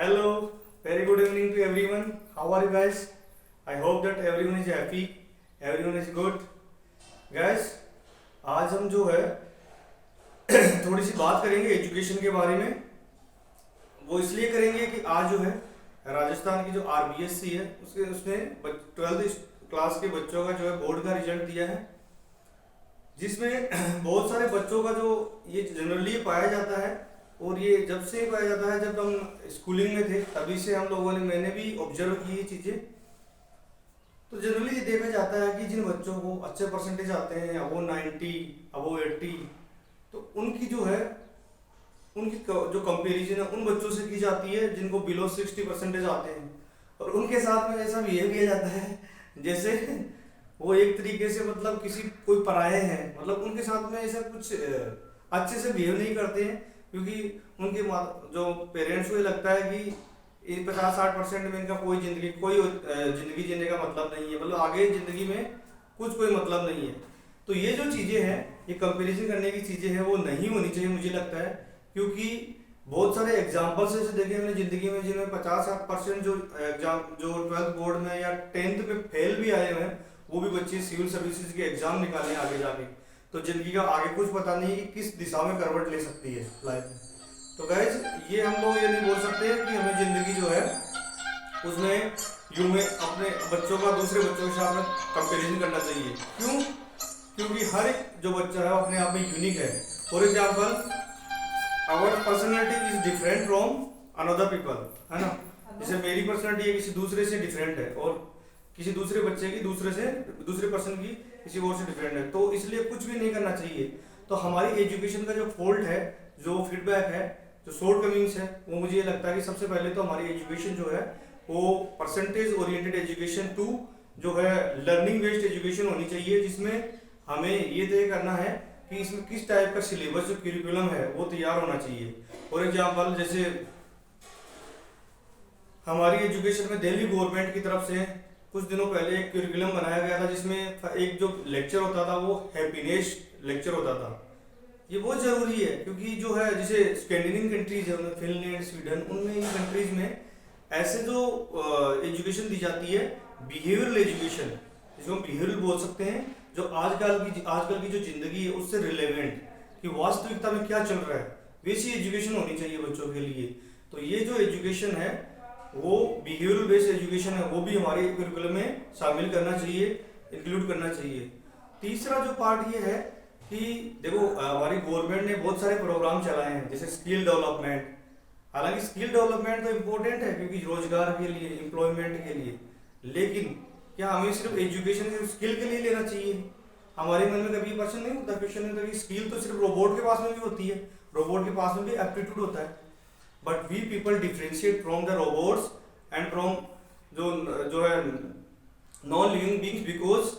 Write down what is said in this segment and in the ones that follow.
Hello, very good evening to everyone. How are you guys? I hope that everyone is happy, everyone is good. Guys, आज हम जो है थोड़ी सी बात करेंगे एजुकेशन के बारे में। वो इसलिए करेंगे कि आज जो है राजस्थान की जो आरबीएससी है उसके उसने 12th क्लास के बच्चों का जो है बोर्ड का रिजल्ट दिया है, जिसमें बहुत सारे बच्चों का जो ये जनरली पाया जाता है और ये जब से पाया जाता है जब हम स्कूलिंग में थे तभी से हम लोगों ने मैंने भी ऑब्जर्व की ये चीज़ें। तो जनरली ये देखा जाता है कि जिन बच्चों को अच्छे परसेंटेज आते हैं अबो 90 अबो 80, तो उनकी जो है उनकी जो कंपैरिजन है उन बच्चों से की जाती है जिनको बिलो 60 परसेंटेज आते हैं, और उनके साथ में ऐसा बिहेव किया जाता है जैसे वो एक तरीके से मतलब किसी कोई पराये हैं, मतलब उनके साथ में ऐसा कुछ अच्छे से बिहेव नहीं करते हैं, क्योंकि उनके जो पेरेंट्स को ये लगता है कि 50-60% में इनका कोई जिंदगी जीने का मतलब नहीं है, मतलब आगे जिंदगी में कुछ कोई मतलब नहीं है। तो ये जो चीज़ें हैं, ये कंपैरिजन करने की चीज़ें हैं, वो नहीं होनी चाहिए मुझे लगता है, क्योंकि बहुत सारे एग्जाम्पल्स ऐसे देखे मैंने ज़िंदगी में जिनमें 50-60% जो एग्जाम जो 12th बोर्ड में या 10th पे फेल भी आए हुए हैं, वो भी बच्चे सिविल सर्विसेज के एग्जाम निकाले आगे जाके। तो जिंदगी का आगे कुछ पता नहीं है कि किस दिशा में करवट ले सकती है लाइफ में। तो गाइज ये हम लोग ये नहीं बोल सकते कि हमें ज़िंदगी जो है उसमें यूं में अपने बच्चों का दूसरे बच्चों के साथ में कंपेरिजन करना चाहिए। क्यों? क्योंकि हर एक जो बच्चा है अपने आप में यूनिक है। For example our personality is different from another people, है ना। जैसे मेरी पर्सनैलिटी किसी दूसरे से डिफरेंट है और किसी दूसरे बच्चे की दूसरे पर्सन की किसी और से डिफरेंट है, तो इसलिए कुछ भी नहीं करना चाहिए। तो हमारी एजुकेशन का जो फॉल्ट है, जो फीडबैक है, जो शॉर्ट कमिंग्स है, वो मुझे ये लगता है कि सबसे पहले तो हमारी एजुकेशन जो है वो परसेंटेज ओरिएंटेड एजुकेशन टू जो है लर्निंग बेस्ड एजुकेशन होनी चाहिए, जिसमें हमें ये तय करना है कि इसमें किस टाइप का सिलेबस जो करिकुलम है वो तैयार होना चाहिए। फॉर एग्जाम्पल जैसे हमारी एजुकेशन में दिल्ली गवर्नमेंट की तरफ से कुछ दिनों पहले एक करिकुलम बनाया गया था, जिसमें एक जो लेक्चर होता था वो हैप्पीनेस लेक्चर होता था। ये बहुत ज़रूरी है, क्योंकि जो है जैसे स्कैंडिनेवियन कंट्रीज है, फिनलैंड, स्वीडन, उनमें इन कंट्रीज में ऐसे जो एजुकेशन दी जाती है बिहेवियरल एजुकेशन, जिसको हम बिहेवियरल बोल सकते हैं, जो आजकल की जो ज़िंदगी है उससे रिलेवेंट कि वास्तविकता में क्या चल रहा है, वैसी एजुकेशन होनी चाहिए बच्चों के लिए। तो ये जो एजुकेशन है वो बिहेवियरल बेस्ड एजुकेशन है, वो भी हमारे करिकुलम में शामिल करना चाहिए, इंक्लूड करना चाहिए। तीसरा जो पार्ट ये है कि देखो हमारी गवर्नमेंट ने बहुत सारे प्रोग्राम चलाए हैं, जैसे स्किल डेवलपमेंट। हालांकि स्किल डेवलपमेंट तो इम्पोर्टेंट है क्योंकि रोजगार के लिए, एम्प्लॉयमेंट के लिए, लेकिन क्या हमें सिर्फ एजुकेशन सिर्फ स्किल के लिए लेना चाहिए? हमारे मन में कभी क्वेश्चन नहीं होता कि स्किल तो सिर्फ रोबोट के पास में भी होती है, रोबोट के पास में भी एप्टीट्यूड होता है, but we people differentiate from the robots and from जो है non living beings because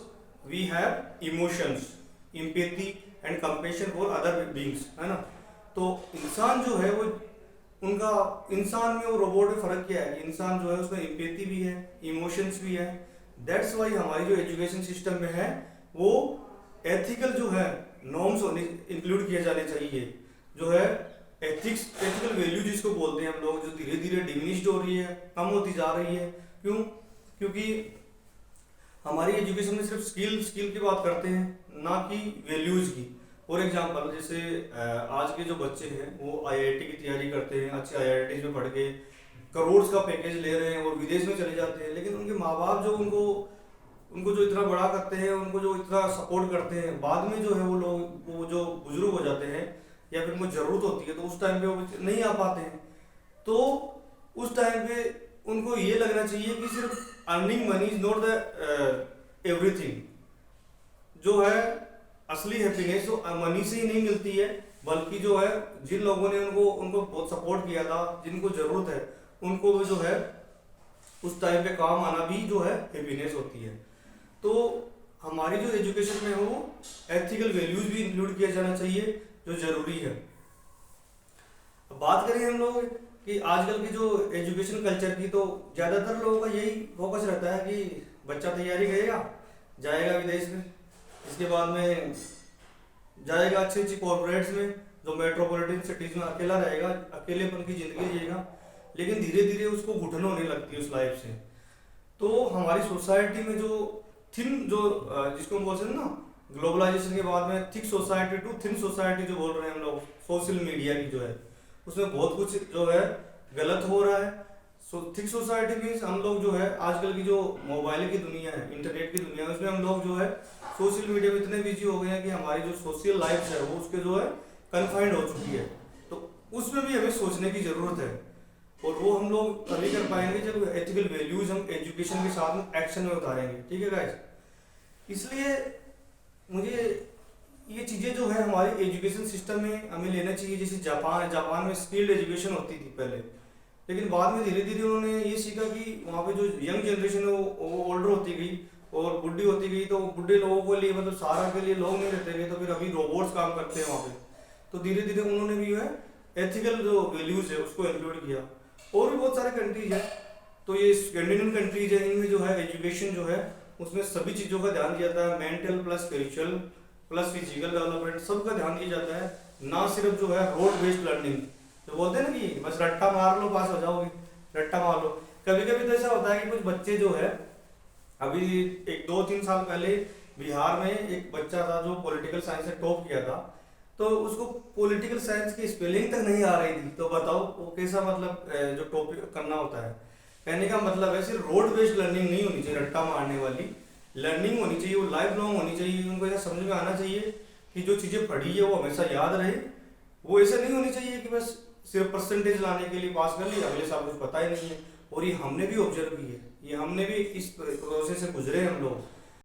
we have emotions, empathy and compassion for other beings, है ना। तो इंसान जो है वो उनका इंसान में और रोबोट में फर्क क्या है कि इंसान जो है उसमें एम्पैथी भी है, इमोशंस भी है। दैट्स वाई हमारी जो एजुकेशन सिस्टम में है वो एथिकल जो है नॉर्म्स इंक्लूड किए जाने चाहिए, जो है एथिकल वैल्यू जिसको बोलते हैं हम लोग, जो धीरे धीरे डिमिनिश्ड हो रही है, कम होती जा रही है। क्यों? क्योंकि हमारी एजुकेशन में सिर्फ स्किल की बात करते हैं, ना कि वैल्यूज की। फॉर एग्जांपल जैसे आज के जो बच्चे हैं वो आईआईटी की तैयारी करते हैं, अच्छे आईआईटी में पढ़ के करोड़ का पैकेज ले रहे हैं और विदेश में चले जाते हैं, लेकिन उनके माँ बाप जो उनको जो इतना बड़ा करते हैं, उनको जो इतना सपोर्ट करते हैं, बाद में जो है वो जो बुजुर्ग हो जाते हैं या फिर उनको ज़रूरत होती है तो उस टाइम पे वो नहीं आ पाते हैं। तो उस टाइम पे उनको ये लगना चाहिए कि सिर्फ earning money is not the everything. जो है असली हैप्पीनेस तो मनी से ही नहीं मिलती है, बल्कि जो है जिन लोगों ने उनको बहुत सपोर्ट किया था, जिनको ज़रूरत है, उनको भी जो है उस टाइम पे काम आना भी जो है हैप्पीनेस होती है। तो हमारी जो एजुकेशन में हो एथिकल वैल्यूज भी इंक्लूड किया जाना चाहिए, जो ज़रूरी है। अब बात करें हम लोग कि आजकल की जो एजुकेशन कल्चर की, तो ज़्यादातर लोगों का यही फोकस रहता है कि बच्चा तैयारी करेगा, जाएगा विदेश में, इसके बाद में जाएगा अच्छी कॉर्पोरेट्स में, जो मेट्रोपॉलिटन सिटीज़ में अकेला रहेगा, अकेलेपन की ज़िंदगी जिएगा, लेकिन धीरे धीरे उसको घुटन होने लगती है उस लाइफ से। तो हमारी सोसाइटी में जो थिन जो जिसको हम बोलते हैं ना, ग्लोबलाइजेशन के बाद में thick society to thin society जो बोल रहे हैं हम लोग, सोशल मीडिया की जो है, उसमें बहुत कुछ जो है गलत हो रहा है। सो थिक सोसाइटी मीन्स हम लोग जो है आजकल की जो मोबाइल की दुनिया है, इंटरनेट की दुनिया है, उसमें हम लोग जो है सोशल मीडिया में इतने बिजी हो गए हैं कि हमारी जो सोशल लाइफ है वो उसके जो है कन्फाइंड हो चुकी है। तो उसमें भी हमें सोचने की जरूरत है, और वो हम लोग तभी कर पाएंगे जब एथिकल वैल्यूज हम एजुकेशन के साथ में एक्शन में उतारेंगे। ठीक है गाइस, इसलिए मुझे ये चीज़ें जो है हमारे एजुकेशन सिस्टम में हमें लेना चाहिए। जैसे जापान है, जापान में स्किल्ड एजुकेशन होती थी पहले, लेकिन बाद में धीरे धीरे उन्होंने ये सीखा कि वहाँ पे जो यंग जनरेशन है वो ओल्डर होती गई और बुढ़ी होती गई, तो बुढ़े लोगों के लिए मतलब सारा के लिए लोग नहीं रहते गए, तो फिर अभी रोबोट्स काम करते हैं वहाँ पे। तो धीरे धीरे उन्होंने भी जो है एथिकल जो वैल्यूज है उसको इंक्लूड किया। और भी बहुत सारे कंट्रीज है, तो ये स्कैंडिनेवियन कंट्रीज है, इनमें जो है एजुकेशन जो है उसमें सभी चीज़ों का ध्यान दिया जाता है, mental plus spiritual plus physical development सबका ध्यान दिया जाता है, ना सिर्फ जो है रोड बेस्ड लर्निंग। तो बोलते हैं ना कि बस रट्टा मार लो पास हो जाओगे, रट्टा मार लो। कभी कभी तो ऐसा होता है कि कुछ बच्चे जो है, अभी एक 2-3 साल पहले बिहार में एक बच्चा था जो पॉलिटिकल साइंस से टॉप किया था, तो उसको पॉलिटिकल साइंस की स्पेलिंग तक नहीं आ रही थी। तो बताओ वो कैसा मतलब जो टॉपिक करना होता है। कहने का मतलब है सिर्फ रोड बेस्ड लर्निंग नहीं होनी चाहिए, रट्टा मारने वाली लर्निंग होनी चाहिए, वो लाइफ लॉन्ग होनी चाहिए। उनको ऐसा समझ में आना चाहिए कि जो चीज़ें पढ़ी है वो हमेशा याद रहे। वो ऐसा नहीं होनी चाहिए कि बस सिर्फ परसेंटेज लाने के लिए पास कर लिया, अगले साल कुछ पता ही नहीं है। और ये हमने भी ऑब्जर्व की है, ये हमने भी इस प्रोसेस से गुजरे हम लोग।